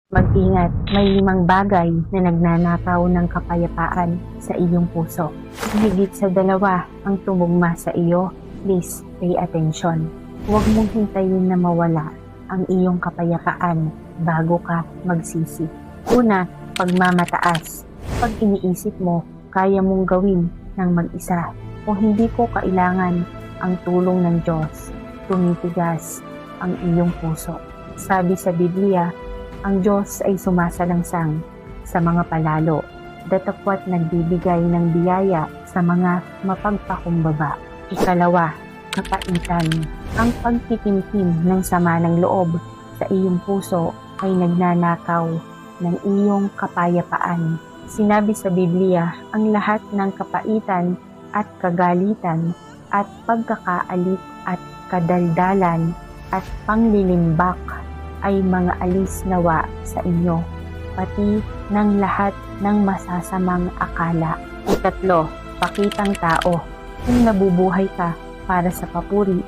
Mag-ingat, may 5 bagay na nagnanakaw ng kapayapaan sa iyong puso. Higit sa 2 ang tumugma sa iyo. Please pay attention. Huwag mong hintayin na mawala ang iyong kapayapaan bago ka magsisi. Una, pagmamataas. Pag iniisip mo, kaya mong gawin ng mag-isa o hindi ko kailangan ang tulong ng Diyos, tumitigas ang iyong puso. Sabi sa Biblia, ang Diyos ay sumasalangsang sa mga palalo, datapwat nagbibigay ng biyaya sa mga mapagpakumbaba. Ikalawa, kapaitan. Ang pagtitimtim ng sama ng loob sa iyong puso ay nagnanakaw ng iyong kapayapaan. Sinabi sa Biblia, ang lahat ng kapaitan at kagalitan at pagkakaalit at kadaldalan at panglilimbak ay mga alis nawa sa inyo, pati ng lahat ng masasamang akala. Ikatlo, pakitang tao. Kung nabubuhay ka para sa papuri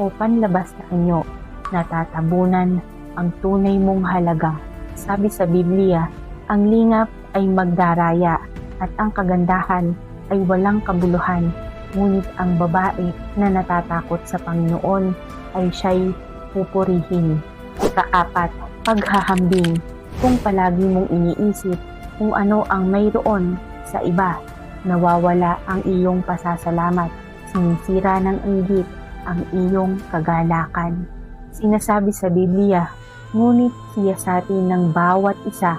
o panlabas na anyo, natatabunan ang tunay mong halaga. Sabi sa Biblia, ang lingap ay magdaraya at ang kagandahan ay walang kabuluhan. Ngunit ang babae na natatakot sa Panginoon ay siya'y pupurihin. Ikaapat, paghahambing. Kung palagi mong iniisip kung ano ang mayroon sa iba, nawawala ang iyong pasasalamat, sinisira ng inggit ang iyong kagalakan. Sinasabi sa Biblia, ngunit siyasatin ng bawat isa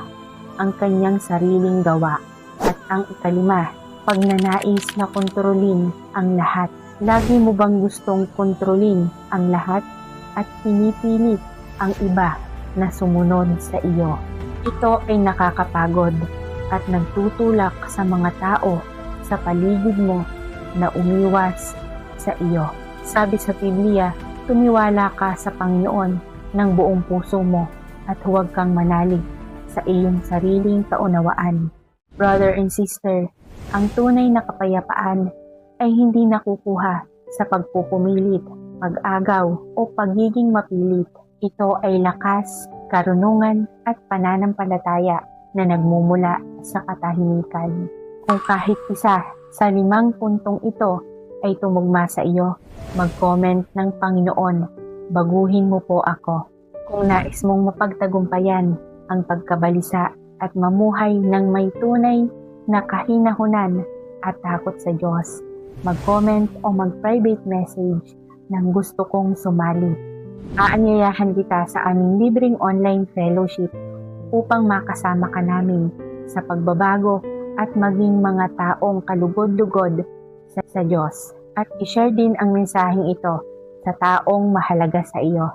ang kanyang sariling gawa. At ang ikalima, pagnanais na kontrolin ang lahat. Lagi mo bang gustong kontrolin ang lahat at pinipilit ang iba na sumunod sa iyo? Ito ay nakakapagod at nagtutulak sa mga tao sa paligid mo na umiwas sa iyo. Sabi sa Biblia, tumiwala ka sa Panginoon ng buong puso mo at huwag kang manalig sa iyong sariling kaunawaan. Brother and sister, ang tunay na kapayapaan ay hindi nakukuha sa pagpupumilit, pag-agaw o pagiging mapilit. Ito ay lakas, karunungan at pananampalataya na nagmumula sa katahimikan. Kung kahit isa sa 5 puntong ito ay tumugma sa iyo, mag-comment ng Panginoon, baguhin mo po ako. Kung nais mong mapagtagumpayan ang pagkabalisa at mamuhay ng may tunay na kahinahunan at takot sa Diyos, mag-comment o mag-private message ng gusto kong sumali. Aanyayahan kita sa aming libreng online fellowship upang makasama ka namin sa pagbabago at maging mga taong kalugod-lugod sa Diyos. At i-share din ang mensaheng ito sa taong mahalaga sa iyo.